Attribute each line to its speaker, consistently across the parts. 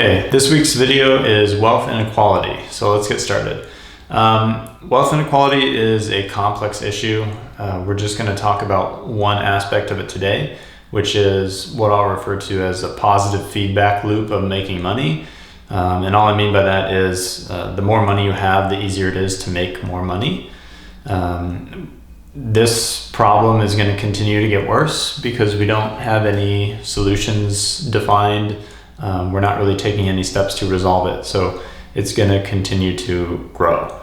Speaker 1: Okay, this week's video is wealth inequality. So let's get started. Wealth inequality is a complex issue. We're just going to talk about one aspect of it today, which is what I'll refer to as a positive feedback loop of making money. And all I mean by that is the more money you have, the easier it is to make more money. This problem is going to continue to get worse because we don't have any solutions defined. We're not really taking any steps to resolve it. So it's going to continue to grow.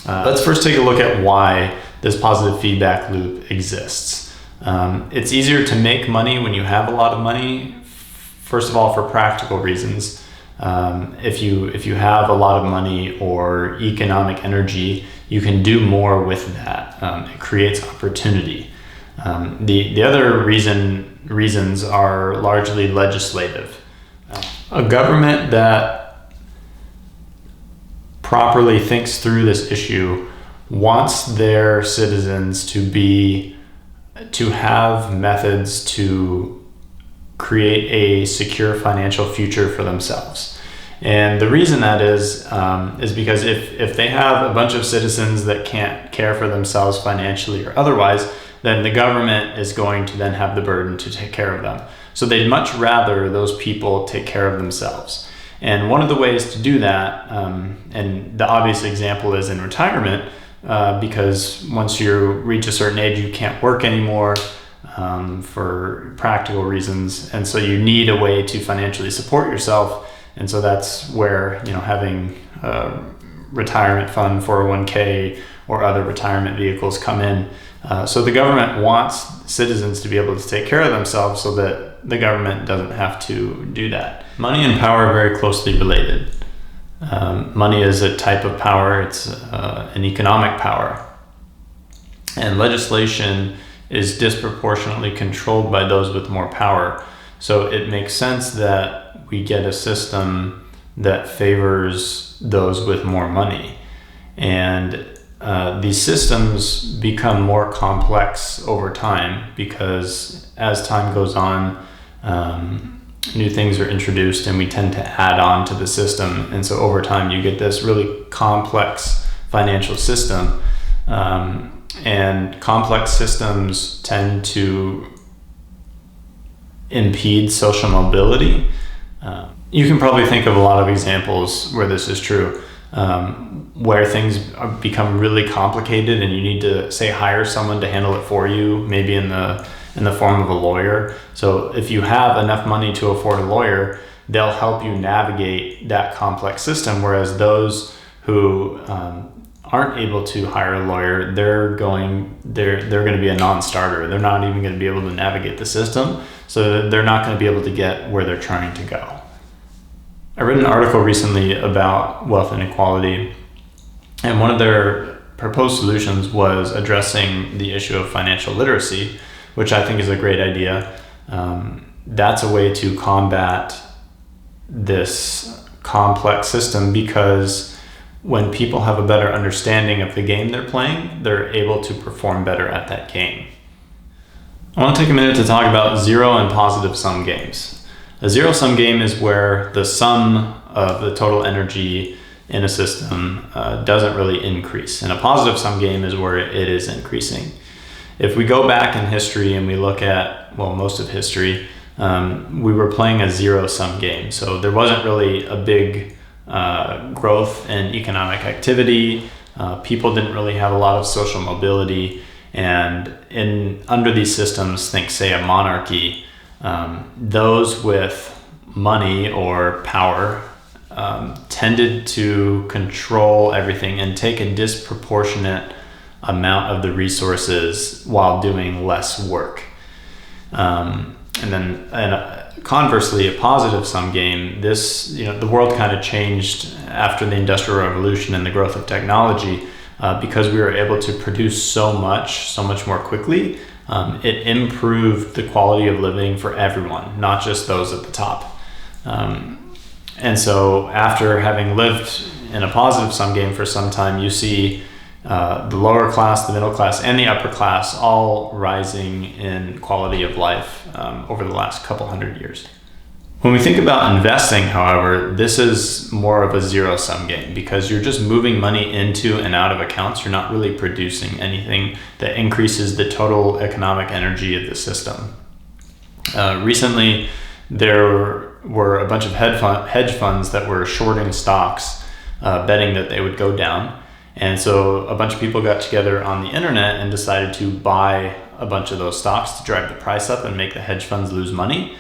Speaker 1: Let's first take a look at why this positive feedback loop exists. It's easier to make money when you have a lot of money. First of all, for practical reasons. If you have a lot of money or economic energy, you can do more with that. It creates opportunity. The other reasons are largely legislative. A government that properly thinks through this issue wants their citizens to have methods to create a secure financial future for themselves. And the reason that is because if they have a bunch of citizens that can't care for themselves financially or otherwise, then the government is going to then have the burden to take care of them. So they'd much rather those people take care of themselves. And one of the ways to do that, and the obvious example is in retirement, because once you reach a certain age, you can't work anymore for practical reasons. And so you need a way to financially support yourself. And so that's where, having a retirement fund, 401k, or other retirement vehicles come in. So the government wants citizens to be able to take care of themselves so that the government doesn't have to do that. Money and power are very closely related. Money is a type of power. It's an economic power. And legislation is disproportionately controlled by those with more power. So it makes sense that we get a system that favors those with more money. And these systems become more complex over time because as time goes on, new things are introduced and we tend to add on to the system. And so over time you get this really complex financial system. And complex systems tend to impede social mobility. You can probably think of a lot of examples where this is true. Where things become really complicated and you need to, say, hire someone to handle it for you, maybe in the form of a lawyer. So if you have enough money to afford a lawyer, they'll help you navigate that complex system, whereas those who aren't able to hire a lawyer, they're going to be a non-starter. They're not even going to be able to navigate the system, so they're not going to be able to get where they're trying to go. I read an article recently about wealth inequality, and one of their proposed solutions was addressing the issue of financial literacy, which I think is a great idea. That's a way to combat this complex system because when people have a better understanding of the game they're playing, they're able to perform better at that game. I want to take a minute to talk about zero and positive sum games. A zero-sum game is where the sum of the total energy in a system doesn't really increase. And a positive-sum game is where it is increasing. If we go back in history and we look at, most of history, we were playing a zero-sum game. So there wasn't really a big growth in economic activity. People didn't really have a lot of social mobility. And under these systems, think, say, a monarchy, those with money or power tended to control everything and take a disproportionate amount of the resources while doing less work. And conversely, a positive sum game, the world kind of changed after the Industrial Revolution and the growth of technology because we were able to produce so much more quickly. It improved the quality of living for everyone, not just those at the top. And so after having lived in a positive sum game for some time, you see the lower class, the middle class, and the upper class all rising in quality of life over the last couple hundred years. When we think about investing, however, this is more of a zero-sum game because you're just moving money into and out of accounts. You're not really producing anything that increases the total economic energy of the system. Recently, there were a bunch of hedge funds that were shorting stocks, betting that they would go down. And so a bunch of people got together on the internet and decided to buy a bunch of those stocks to drive the price up and make the hedge funds lose money.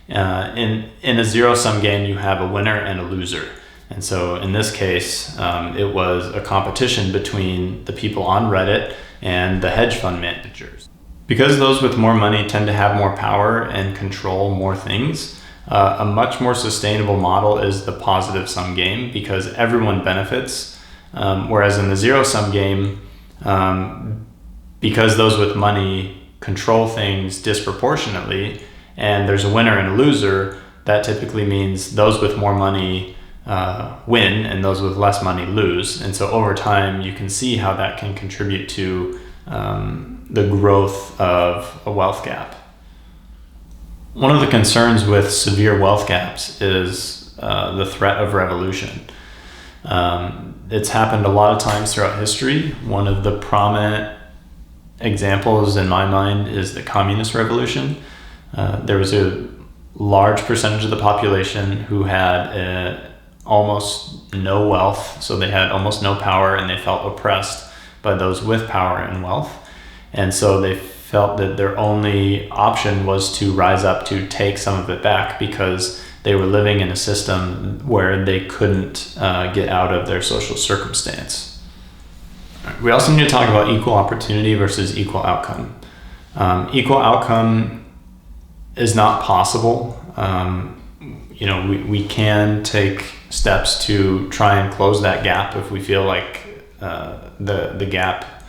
Speaker 1: In a zero-sum game, you have a winner and a loser. And so in this case, it was a competition between the people on Reddit and the hedge fund managers. Because those with more money tend to have more power and control more things, a much more sustainable model is the positive-sum game because everyone benefits. Whereas in the zero-sum game, because those with money control things disproportionately, and there's a winner and a loser, that typically means those with more money win and those with less money lose. And so over time, you can see how that can contribute to the growth of a wealth gap. One of the concerns with severe wealth gaps is the threat of revolution. It's happened a lot of times throughout history. One of the prominent examples in my mind is the communist revolution. There was a large percentage of the population who had almost no wealth, so they had almost no power and they felt oppressed by those with power and wealth. And so they felt that their only option was to rise up to take some of it back because they were living in a system where they couldn't get out of their social circumstance. We also need to talk about equal opportunity versus equal outcome. Equal outcome is not possible. We can take steps to try and close that gap if we feel like the gap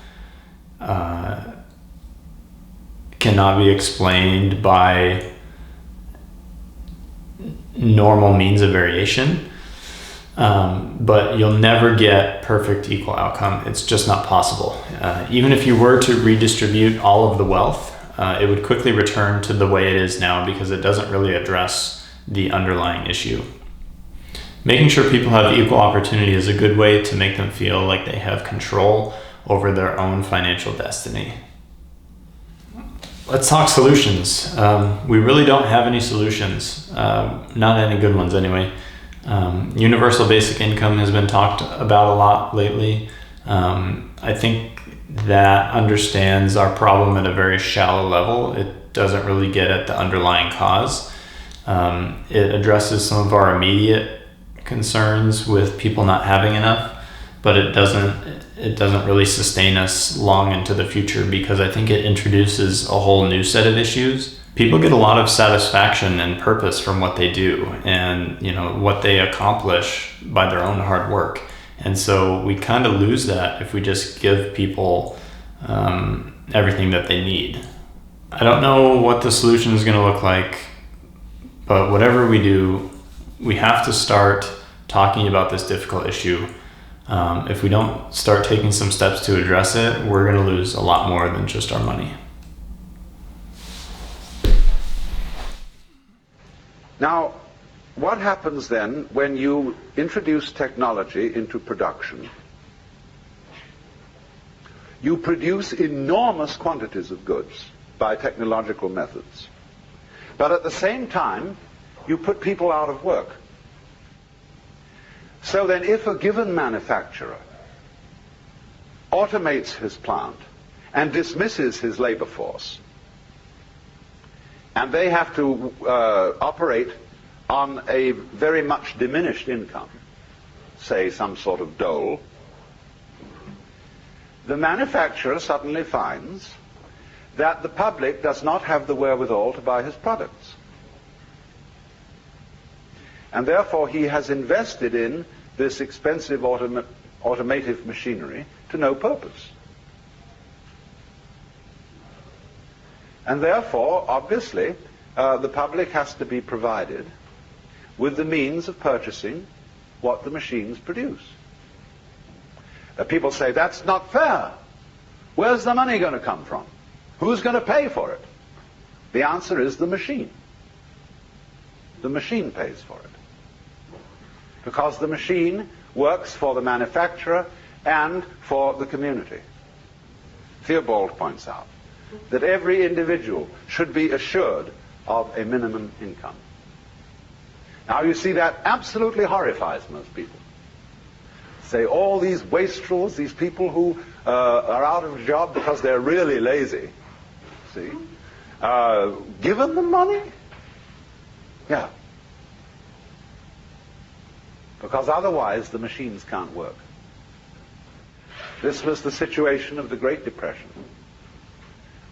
Speaker 1: cannot be explained by normal means of variation. But you'll never get perfect equal outcome. It's just not possible. Even if you were to redistribute all of the wealth, it would quickly return to the way it is now because it doesn't really address the underlying issue. Making sure people have equal opportunity is a good way to make them feel like they have control over their own financial destiny. Let's talk solutions. We really don't have any solutions, not any good ones anyway. Universal basic income has been talked about a lot lately. I think that understands our problem at a very shallow level. It doesn't really get at the underlying cause. It addresses some of our immediate concerns with people not having enough, but it doesn't really sustain us long into the future because I think it introduces a whole new set of issues. People get a lot of satisfaction and purpose from what they do and what they accomplish by their own hard work. And so we kind of lose that if we just give people everything that they need. I don't know what the solution is going to look like, but whatever we do, we have to start talking about this difficult issue. If we don't start taking some steps to address it, we're going to lose a lot more than just our money.
Speaker 2: Now, what happens then when you introduce technology into production? You produce enormous quantities of goods by technological methods. But at the same time, you put people out of work. So then if a given manufacturer automates his plant and dismisses his labor force, and they have to operate on a very much diminished income, say some sort of dole, the manufacturer suddenly finds that the public does not have the wherewithal to buy his products. And therefore he has invested in this expensive automative machinery to no purpose. And therefore, obviously, the public has to be provided with the means of purchasing what the machines produce. People say, that's not fair. Where's the money going to come from? Who's going to pay for it? The answer is the machine. The machine pays for it. Because the machine works for the manufacturer and for the community. Theobald points out that every individual should be assured of a minimum income. Now you see, that absolutely horrifies most people. Say all these wastrels, these people who are out of a job because they're really lazy, see, give them the money? Yeah. Because otherwise the machines can't work. This was the situation of the Great Depression,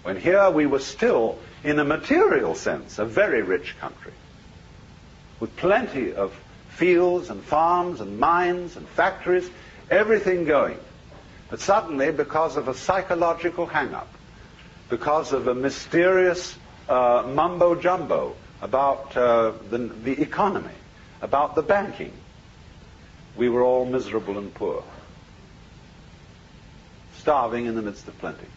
Speaker 2: when here we were still, in a material sense, a very rich country, with plenty of fields and farms and mines and factories, everything going. But suddenly, because of a psychological hang-up, because of a mysterious mumbo-jumbo about the economy, about the banking, we were all miserable and poor, starving in the midst of plenty.